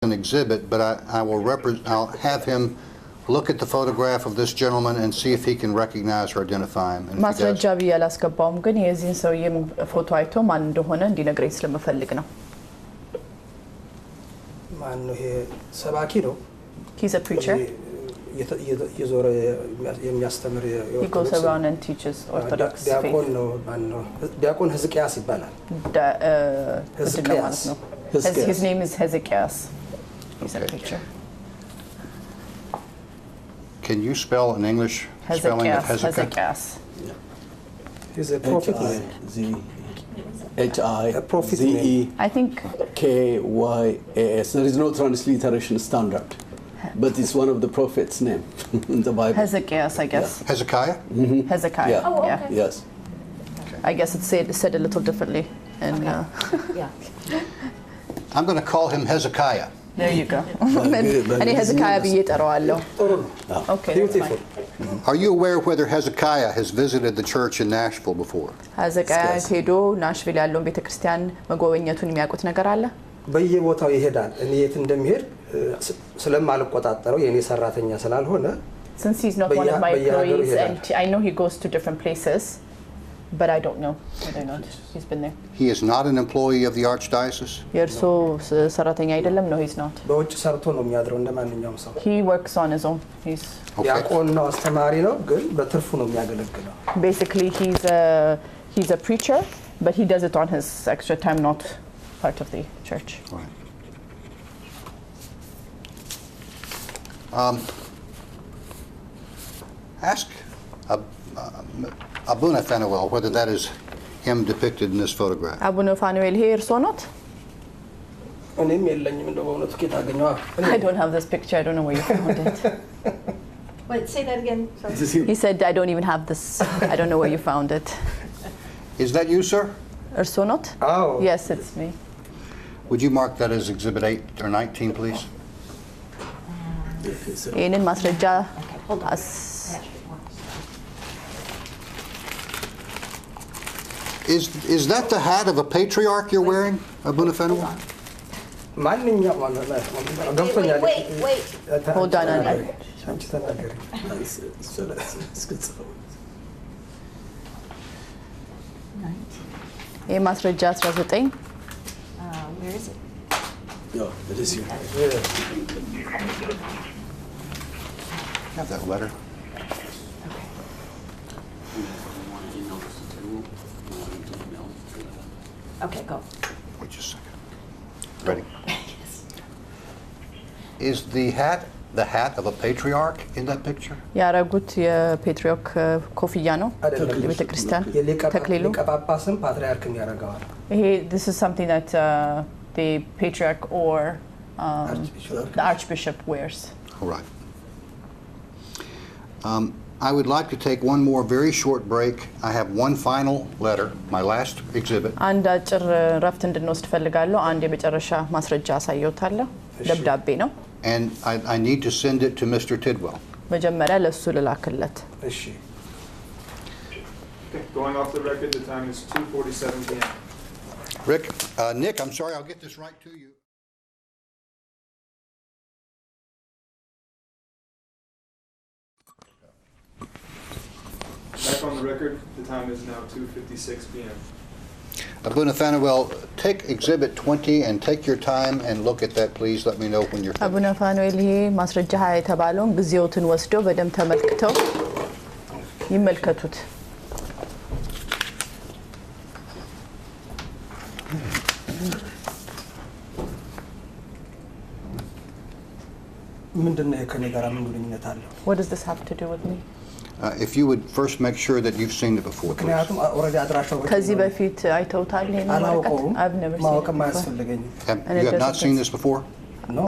an exhibit, but I'll have him look at the photograph of this gentleman and see if he can recognize or identify him. And ማስረጃ ብዬ አላስገባውም ግን የዚህን ሰውዬም ፎቶ አይቶ ማን እንደሆነ እንዲነግረኝ ስለምፈልግ ነው። ማን ነው? ይሄ ሰባኪ ነው። He's a preacher. የዞረ የሚያስተምር He goes around and teaches Orthodox faith. ዲያቆን ነው። ማን ነው? ዲያቆን ሕዝቅያስ ይባላል። ሕዝቅያስ ነው። His name is Hezekiah. He's a preacher. Can you spell an English spelling of Hezekiah? He's a prophet. H-I-Z-E I think K-Y-A-S. There is no transliteration standard, but it's one of the prophets' name in the Bible. Hezekiah, I guess. Hezekiah? Hezekiah. Yeah. Oh, okay. Yeah. Yes. I guess it's said a little differently. And Yeah. I'm going to call him Hezekiah. there you go. And Hezekiah ብዬ እጠራዋለሁ. Okay. Beautiful. Are you aware whether Hezekiah has visited the church in Nashville before? Hezekiah ሄዶ ናሽቪል ያለውን ቤተክርስቲያን መጎብኘቱን የሚያውቁት ነገር አለ? በየቦታው ይሄዳል። እኔ የት እንደሚሄድ ስለማልቆጣጠረው የኔ ሰራተኛ ስላልሆነ Since he's not one of my employees and I know he goes to different places, but I don't know whether or not he's been there. He is not an employee of the Archdiocese? የእርሶ ሰራተኛ አይደለም? No, he's not. በውጭ ሰርቶ ነው የሚያድረው እንደማንኛውም ሰው። He works on his own. He's ዲያቆን ነው፣ አስተማሪ ነው፣ ግን በትርፉ ነው የሚያገለግለው። basically he's a preacher, but he does it on his extra time, not part of the church. Right. Ask Abuna Fanuel whether that is him depicted in this photograph. አቡነ ፋኑኤል ይሄ እርሶ ኖት? እኔም የለኝም እንደው በእውነቱ ከየት አገኘዋ? I don't have this picture. I don't know where you found it. Wait, say that again. Sorry. He said I don't even have this. I don't know where you found it. Is that you, sir? እርሶ ኖት? አዎ። Yes, it's me. Would you mark that as Exhibit 8 or 19, please? ይሄንን ማስረጃ Hold on. Is that the hat of a patriarch you're wearing, Abuna Fanuel? ማንኛውም ገብቶኛል። Wait. Hold on. አንቺ ተናገሪ። ይሄ ማስረጃ 19 Where is it? No, it is here. Have that letter? Okay, go. Wait just a second. Ready? Is the hat of a patriarch in that picture? ያረጉት የፔትሪዮክ ኮፍያ ነው የቤተ ክርስቲያን ተክሊሉ። ሊቀ ጳጳስም ፓትርያርክም ያደርገዋል። ይሄ this is something that the patriarch or the archbishop wears. All right. I would like to take one more very short break. I have one final letter, my last exhibit. አንድ አጭር ረፍት እንድንወስድ ፈልጋለሁ። አንድ የመጨረሻ ማስረጃ አሳየዎታለሁ። ደብዳቤ ነው። And I need to send it to Mr. Tidwell. መጀመሪያ ለሱ ልላክለት። እሺ። Okay, going off the record, the time is 2:47 p.m. Nick, I'm sorry, I'll get this right to you. Back on the record, the time is now 2:56 p.m. Abuna Fanuel, take Exhibit 20 and take your time and look at that, please. Let me know when you're finished. አቡነ ፋኑኤል ይሄ ማስረጃ የተባለውን ጊዜዎትን ወስደው በደም ተመልክተው ይመልከቱት። ምንድነው ከኔ ጋር ምን ግንኙነት አለው? What does this have to do with me? If you would first make sure that you've seen it before, please. ምክንያቱም ኦልሬዲ አድራሻው ከዚህ በፊት አይተውታል ይሄን ወረቀት? አላውቀውም። I've never seen it. ማወቅም before. አያስፈልገኝም። You have not seen this before? ኖ No,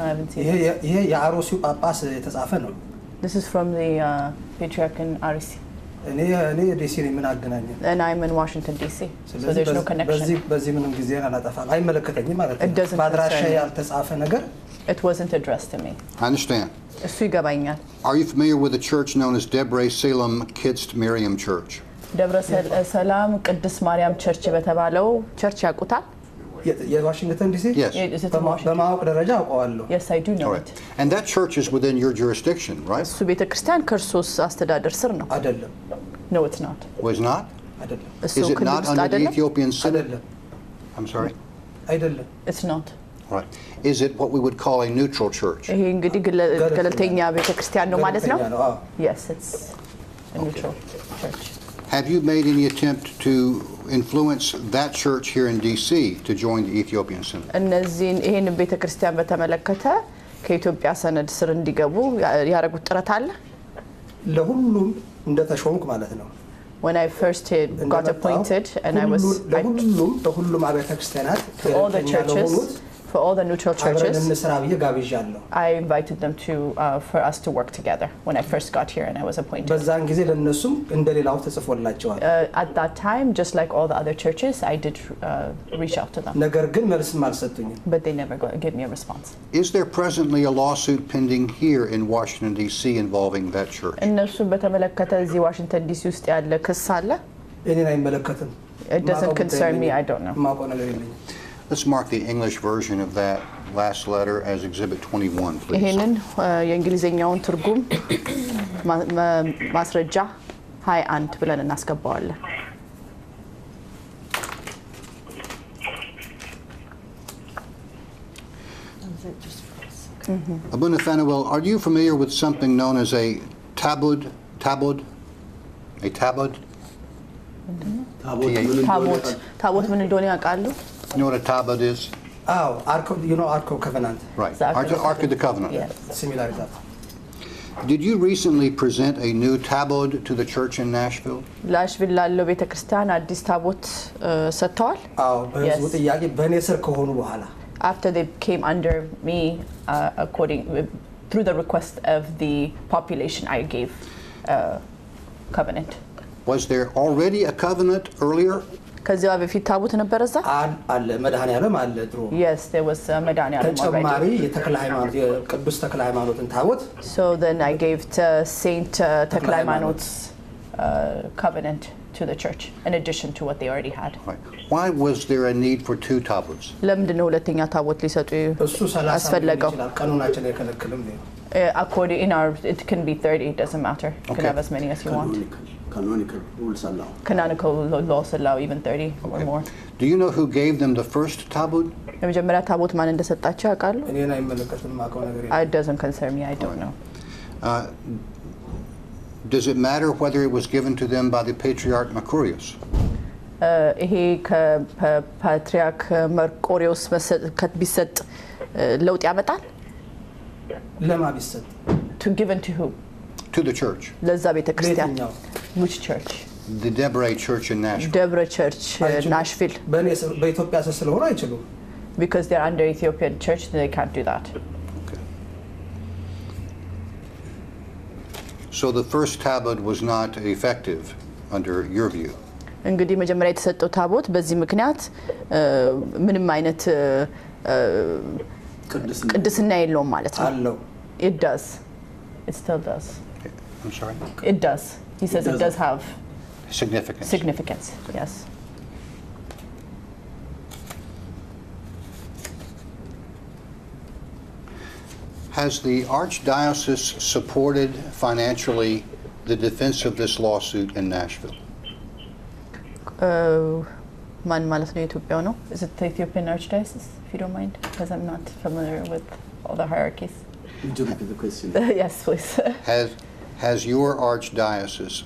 I haven't seen it. ይሄ የአሮሲው ጳጳስ የተጻፈ ነው። This is from the patriarch in Arisi. እኔ ዲሲ ነኝ፣ ምን አገናኘን? And I'm in Washington DC. So there's no connection. በዚህ ምንም ጊዜ አላጠፋም። አይመለከተኝም ማለት It ነው። doesn't በአድራሻ concern me. ያልተጻፈ ነገር It wasn't addressed to me. I understand. እሱ ይገባኛል። Are you familiar with a church known as Debre Salem Kidst Miriam Church? ደብረ ሰላም ቅድስት ማርያም ቸርች በተባለው ቸርች ያውቁታል? የዋሽንግተን ዲሲ Yes. Is it in Washington? በማወቅ ደረጃ አውቀዋለሁ። Yes, I do know All right. it. And that church is within your jurisdiction, right? እሱ ቤተ ክርስቲያን ከእርሶስ አስተዳደር ስር ነው? አይደለም No, it's not. Was not? አይደለም እሱ Is it ክልል not ውስጥ under the አይደለም? Ethiopian Synod? አይደለም I'm sorry? አይደለም It's not. All right. Is it what we would call a neutral church? ይሄ እንግዲህ ገለልተኛ ቤተ ክርስቲያን ነው ማለት ነው? ገለልተኛ ነው። አዎ። Yes, it's a neutral church. Have you made any attempt to influence that church here in D.C. to join the Ethiopian Synod? እነዚህን ይሄን ቤተ ክርስቲያን በተመለከተ ከኢትዮጵያ ሰነድ ስር እንዲገቡ ያደረጉት ጥረት አለ? ለሁሉም እንደተሾምኩ ማለት ነው። When I first got እንደመጣሁ appointed and I ለሁሉም አብያተ ክርስቲያናት for all the ገለልተኛ churches, ለሆኑት for all the neutral አብረን churches, እንስራ ብዬ ጋብዣለሁ። I invited them to for us to work together when I first got here and I was appointed. በዛን ጊዜ ለነሱም እንደሌላው ተጽፎላቸዋል። At that time, just like all the other churches, I did reach out to them, ነገር ግን መልስም አልሰጡኝም። but they never gave me a response. Is there presently a lawsuit pending here in Washington, D.C. involving that church? እነሱን በተመለከተ እዚህ ዋሽንግተን ዲሲ ውስጥ ያለ ክስ አለ? እኔን አይመለከትም። It doesn't concern me, I don't know. ማውቀው ነገር የለኝም። Let's mark the English version of that last letter as Exhibit 21, please. ይሄንን የእንግሊዝኛውን ትርጉም ማስረጃ 21 ብለን እናስገባዋለን። Is it just for us? Okay. Abuna Fanuel, are you familiar with something known as a tabud? Tabud? A tabud? ታቦት ምን እንደሆነ ያውቃሉ? You know what a tabud is? አዎ አርክ አርክ ኦፍ ኮቨናንት Right. It's Ark of the Covenant. Yes. ሲሚላሪቲ Did you recently present a new tabud to the church in Nashville? ላሽቪል ላለው ቤተ ክርስቲያን አዲስ ታቦት ሰጥተዋል? አዎ በህዝቡ Yes. ጥያቄ በእኔ ስር ከሆኑ በኋላ After they came under me, through the request of the population, I gave covenant. Was there already a covenant earlier? ከዚያ በፊት ታቦት ነበረ እዛ? አለ መድኃኔዓለም አለ ድሮ Yes, there was መድኃኔዓለም ተጨማሪ already. የተክለ ሃይማኖት የቅዱስ ተክለ ሃይማኖትን ታቦት So then I gave to Saint ተክለ ሃይማኖት's covenant to the church, in addition to what they already had. Right. Why was there a need for two tabots? ለምንድን ነው ሁለተኛ ታቦት ሊሰጡ እሱ 30 አስፈለገው? ይችላል ቀኑናችን አይከለክልም ነው According in our, it can be 30. It doesn't matter. You can Okay. have as many as you want. Canonical rules allow. Canonical laws allow even 30 or Okay. more. Do you know who gave them the first tabut? የመጀመሪያ ታቦት ማን እንደሰጣቸው ያውቃሉ? እኔን አይመለከትም ማውቀው ነገር የለም It doesn't concern me. I don't know. Does it matter whether it was given to them by the Patriarch Mercurius? ይሄ ከፓትሪያርክ መርቆሪዎስ ቢሰጥ ለውጥ ያመጣል? ለማ ቢሰጥ To given to who? To the church. ለዛ ቤተ ክርስቲያን. ለየትኛው Which church? The Deborah Church in Nashville. ደብረ ቸርች ናሽቪል. በእኔ በኢትዮጵያ ስር ስለሆነ አይችሉም Because they're under Ethiopian church, they can't do that. Okay. So the first tabut was not effective under your view? እንግዲህ መጀመሪያ የተሰጠው ታቦት በዚህ ምክንያት ምንም አይነት ቅድስና የለውም ማለት ነው። አለው It does. It still does. I'm sorry? It does. He says it does have Significance. significance. Yes. Has the Archdiocese supported financially the defense of this lawsuit in Nashville? ማን ማለት ነው? የኢትዮጵያው ነው? Is it the Ethiopian Archdiocese, if you don't mind? Because I'm not familiar with all the hierarchies. Would you repeat the question? Yes, please. Has your Archdiocese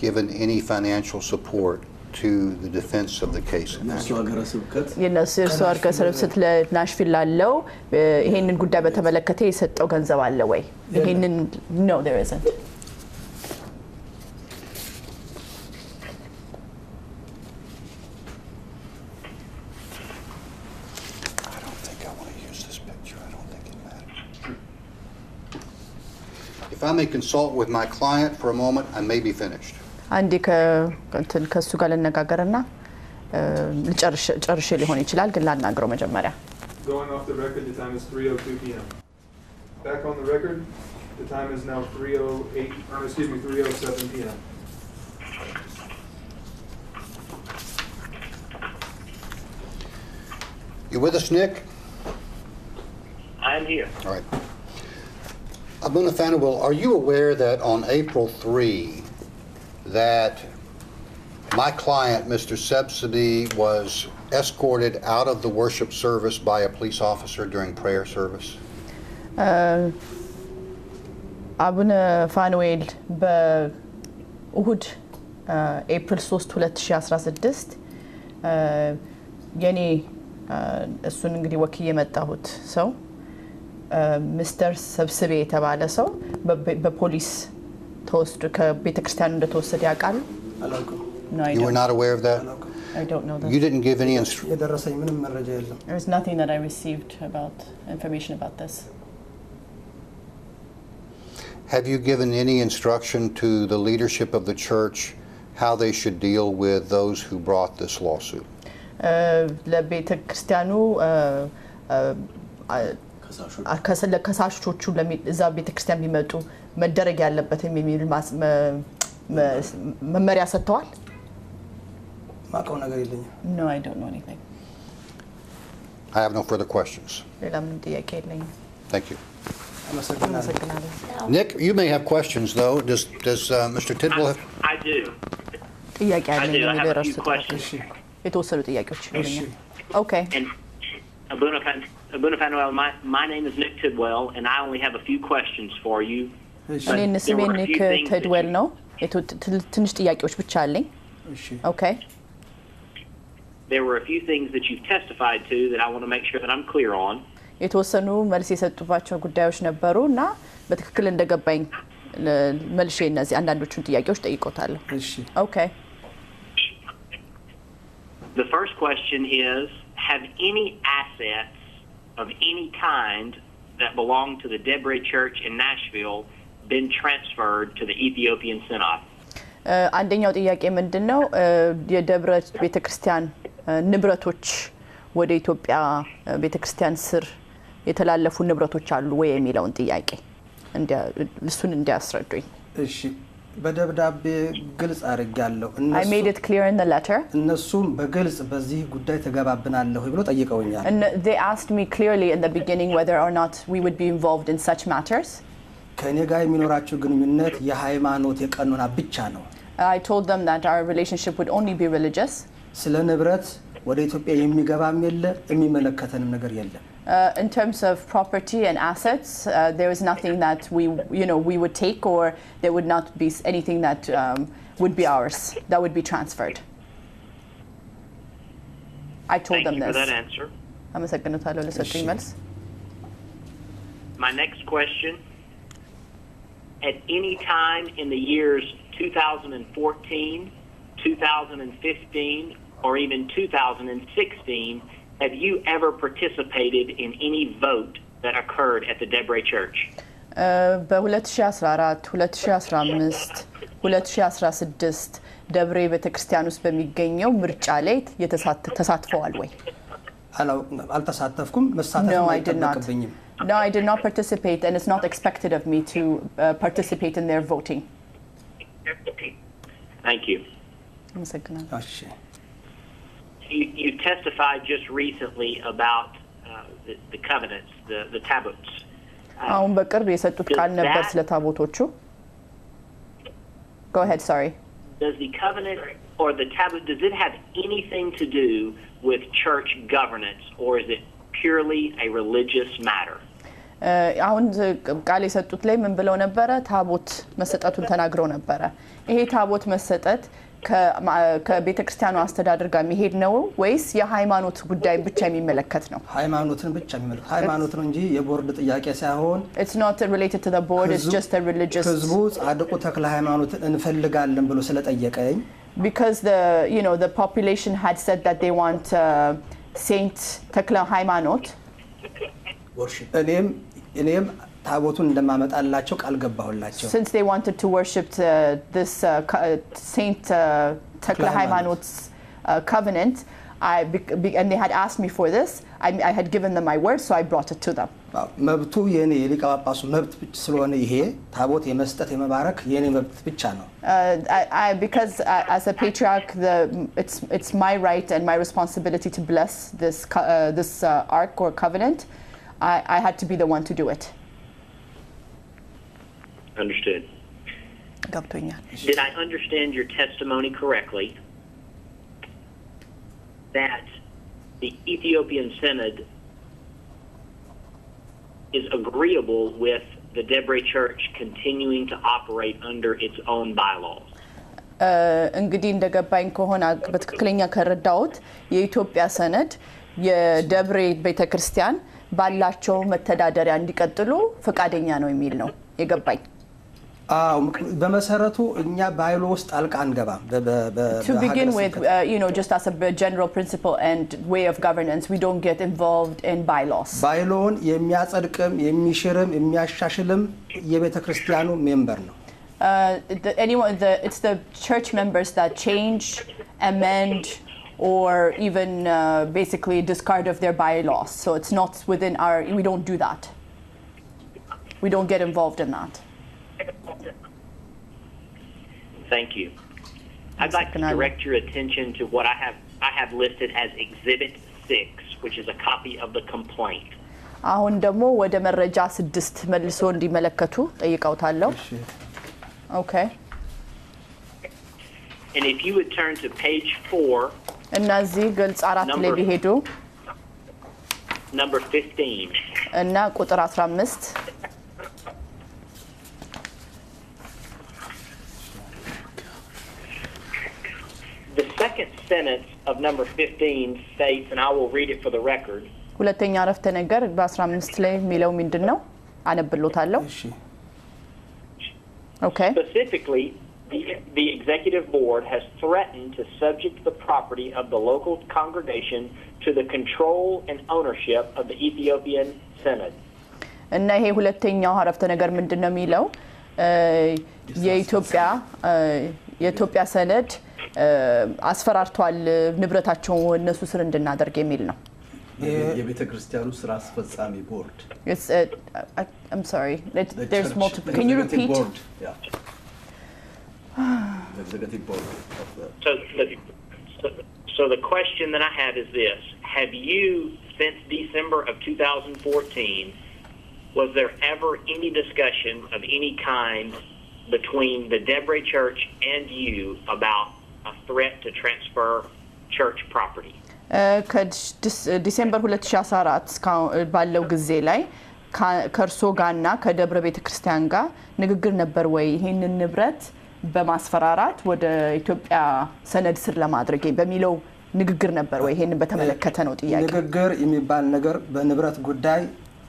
given any financial support to the defense of the case in እነሱ Nashville? ሀገረ ስብከት የነሱ የእርሱ ሀገረ ስብከት ለናሽቪል ላለው ይሄንን ጉዳይ በተመለከተ የሰጠው ገንዘብ አለ ወይ? ይሄንን no, there isn't. I don't think I want to use this picture. I don't think it matters. If I may consult with my client for a moment, I may be finished. አንዴ ከእሱ ጋር ልነጋገርና ጨርሼ ሊሆን ይችላል፣ ግን ላናግረው መጀመሪያ። Going off the record, the time is 3:02 p.m. Back on the record, the time is now 3:07 p.m. You with us, Nick? I'm here. All right. Abuna Fanuel, are you aware that on April 3, that my client, Mr. Subsidy, was escorted out of the worship service by a police officer during prayer service? Abuna Fanuel, በእሁድ ኤፕሪል 3 2016 የኔ እሱን እንግዲህ ወክዬ የመጣሁት ሰው ሚስተር ሰብስቤ የተባለ ሰው በፖሊስ ተወስዶ ከቤተክርስቲያኑ እንደተወሰደ ያውቃሉ? አላውቅም። No, I You were don't. not aware of that? I don't know that. You didn't give any instruction? የደረሰኝ ምንም መረጃ የለም። There's nothing that I received about information about this. Have you given any instruction to the leadership of the church how they should deal with those who brought this lawsuit? ለቤተክርስቲያኑ ከሳሾቹ እዛ ቤተክርስቲያን ቢመጡ መደረግ ያለበት የሚል መመሪያ ሰጥተዋል? ማቀው ነገር የለኝም። No, I don't know anything. I have no further questions. ሌላ ምንም ጥያቄ የለኝም። Thank you. አመሰግናለሁ። Nick, you may have questions, though. Does Mr. Tidwell have? I do. ጥያቄ I አለኝ do. I have a ለራሱ few questions. የተወሰኑ ጥያቄዎች ይሉኛል። Okay. And Abuna Fanuel, my name is Nick Tidwell, and I only have a few questions for you. እኔ ስሜ ኒክ ቴድዌል ነው። ትንሽ ጥያቄዎች ብቻ አለኝ። Okay. There were a few things that you've testified to that I want to make sure that I'm clear on. የተወሰኑ መልስ የሰጡባቸው ጉዳዮች ነበሩ እና በትክክል እንደገባኝ መልሼ እነዚህ አንዳንዶቹን ጥያቄዎች ጠይቆታለሁ። Okay. The first question is, have any assets of any kind that belong to the Debre Church in Nashville been transferred to the Ethiopian Synod? አንደኛው ጥያቄ ምንድነው የደብረ ቤተክርስቲያን ንብረቶች ወደ ኢትዮጵያ ቤተክርስቲያን ስር የተላለፉ ንብረቶች አሉ ወይ የሚለውን ጥያቄ እሱን እንዲያስረዱኝ። እሺ በደብዳቤ ግልጽ አድርጋለሁ። I made it clear in the letter. እነሱም በግልጽ በዚህ ጉዳይ ተገባብናለሁ ብሎ ጠይቀውኛል። And they asked me clearly in the beginning whether or not we would be involved in such matters. ከኔ ጋር የሚኖራቸው ግንኙነት የሃይማኖት የቀኖና ብቻ ነው። I told them that our relationship would only be religious. ስለ ንብረት ወደ ኢትዮጵያ የሚገባም የለ የሚመለከተንም ነገር የለም። In terms of property and assets, there is nothing that we would take, or there would not be anything that would be ours that would be transferred. I told them this. Thank you for that answer. አመሰግናለሁ ለሰጡኝ መልስ። My next question, at any time in the years 2014, 2015, or even 2016, have you ever participated in any vote that occurred at the Debre Church? በ2014 2015 2016 ደብሬ ቤተክርስቲያን ውስጥ በሚገኘው ምርጫ ላይ ተሳትፈዋል ወይ? አልተሳተፍኩም። መሳተፍም አይጠበቅብኝም። No, I did not participate, and it's not expected of me to participate in their voting. Thank you. አመሰግናለሁ። You testified just recently about the covenants, the tabots. አሁን በቅርብ የሰጡት ቃል ነበር ስለ ታቦቶቹ። Go ahead, sorry. Does the covenant or the tabot, does it have anything to do with church governance, or is it purely a religious matter? አሁን ቃል የሰጡት ላይ ምን ብለው ነበረ? ታቦት መሰጠቱን ተናግረው ነበረ። ይሄ ታቦት መሰጠት ከቤተክርስቲያኑ አስተዳደር ጋር የሚሄድ ነው ወይስ የሃይማኖት ጉዳይ ብቻ የሚመለከት ነው? ሃይማኖትን ብቻ የሚመለከት ሃይማኖት ነው እንጂ የቦርድ ጥያቄ ሳይሆን It's not related to the board, it's just a religious. ህዝቡ ጻድቁ ተክለ ሃይማኖትን እንፈልጋለን ብሎ ስለጠየቀኝ because the population had said that they want Saint ተክለ ሃይማኖት worship እኔም ታቦቱን እንደማመጣላቸው ቃል ገባሁላቸው። Since they wanted to worship this Saint ተክለ ሃይማኖት's covenant, and they had asked me for this, I had given them my word, so I brought it to them. መብቱ የኔ የሊቀ ጳጳሱ መብት ስለሆነ ይሄ ታቦት የመስጠት የመባረክ የኔ መብት ብቻ ነው። Because as a patriarch, it's my right and my responsibility to bless this ark or covenant. I had to be the one to do it. Understood. Did I understand your testimony correctly that the Ethiopian Synod is agreeable with the Debre Church continuing to operate under its own bylaws? እንግዲህ እንደገባኝ ከሆነ በትክክለኛ ከረዳሁት የኢትዮጵያ ሰነድ የደብሬ ቤተክርስቲያን ባላቸው መተዳደሪያ እንዲቀጥሉ ፈቃደኛ ነው የሚል ነው የገባኝ። በመሰረቱ እኛ ባይሎ ውስጥ አልቃ አንገባም። To begin with, just as a general principle and way of governance, we don't get involved in bylaws. ባይሎን የሚያጸድቅም የሚሽርም የሚያሻሽልም የቤተክርስቲያኑ ሜምበር ነው። It's the church members that change, amend, or even basically discard of their bylaws. So it's not within we don't do that. We don't get involved in that. Thank you. I'd like to direct your attention to what I have listed as Exhibit 6, which is a copy of the complaint. አሁን ደግሞ ወደ መረጃ 6 መልሶ እንዲመለከቱ ጠይቀውታለሁ። Okay. And if you would turn to page 4, እና እዚህ ግልጽ 4 ላይ ቢሄዱ number 15 እና ቁጥር 15 The second sentence of number 15 states, and I will read it for the record. ሁለተኛ አረፍተ ነገር በ15 ላይ የሚለው ምንድነው? አነብሎታለሁ። Okay. Specifically, the executive board has threatened to subject the property of the local congregation to the control and ownership of the Ethiopian Synod. እና ይሄ ሁለተኛው አረፍተ ነገር ምንድነው የሚለው? የኢትዮጵያ ሰነድ አስፈራርቷል ንብረታቸው እነሱ ስር እንድናደርግ የሚል ነው። የቤተክርስቲያኑ ስራ አስፈጻሚ ቦርድ I'm sorry. There's multiple. Can you repeat? Board. Yeah. The executive board of the So the question that I have is this: have you, since December of 2014, was there ever any discussion of any kind between the Debre Church and you about a threat to transfer church property? ከዲሴምበር 2014 እስካሁን ባለው ጊዜ ላይ ከርሶ ጋርና ከደብረ ቤተክርስቲያን ጋር ንግግር ነበር ወይ ይሄንን ንብረት በማስፈራራት ወደ ኢትዮጵያ ሰነድ ስር ለማድረግ በሚለው ንግግር ነበር ወይ? ይሄንን በተመለከተ ነው ጥያቄ። ንግግር የሚባል ነገር በንብረት ጉዳይ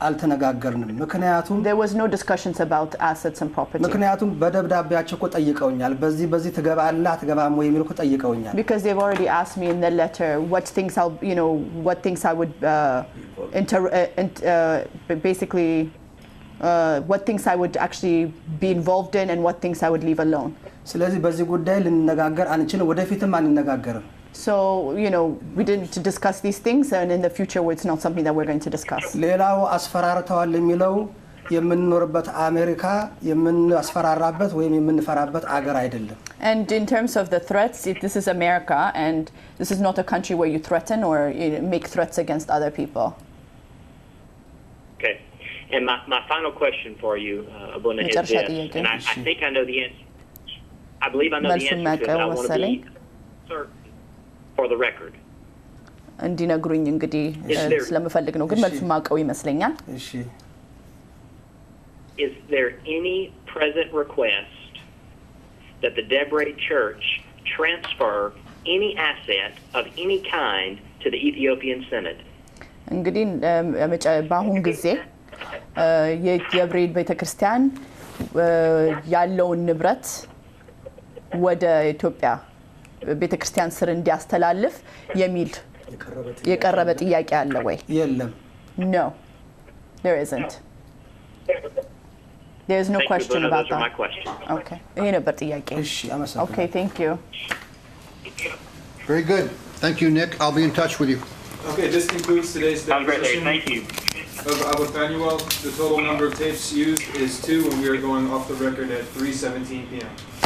አልተነጋገርንም። ምክንያቱም there was no discussions about assets and property. ምክንያቱም በደብዳቤያቸው እኮ ጠይቀውኛል። በዚህ ትገባለህ አትገባም ወይ የሚል እኮ ጠይቀውኛል። Because they've already asked me in the letter what things I would basically what things I would actually be involved in and what things I would leave alone. ስለዚህ በዚህ ጉዳይ ልንነጋገር አንችልም፣ ወደፊትም አንነጋገርም። So, we didn't discuss these things, and in the future, it's not something that we're going to discuss. ሌላው አስፈራርተዋል የሚለው የምንኖርበት አሜሪካ የምንአስፈራራበት ወይም የምንፈራበት አገር አይደለም። And in terms of the threats, this is America, and this is not a country where you threaten or make threats against other people. Okay. And my final question for you, Abuna, is this, and I think I know the answer. I believe I know the answer to it, but I want to be certain for the record. እንዲነግሩኝ እንግዲህ ስለምፈልግ ነው ግን መልሱ ማቀው ይመስለኛል። እሺ Is there any present request that the Debre Church transfer any asset of any kind to the Ethiopian Synod? እንግዲህ በአሁን ጊዜ የደብሬ ቤተክርስቲያን ያለውን ንብረት ወደ ኢትዮጵያ ቤተክርስቲያን ስር እንዲያስተላልፍ የሚል የቀረበ ጥያቄ አለ ወይ? የለም። No. There isn't. There's no question about that. Those are my questions. Okay. ይሄ ነበር ጥያቄ። እሺ አመሰግናለሁ። Okay, thank you. Very good. Thank you, Nick. I'll be in touch with you. Okay, this concludes today's Have a great day. deposition Thank you. of Abu Fanuel. The total number of tapes used is 2, and we are going off the record at 3:17 p.m.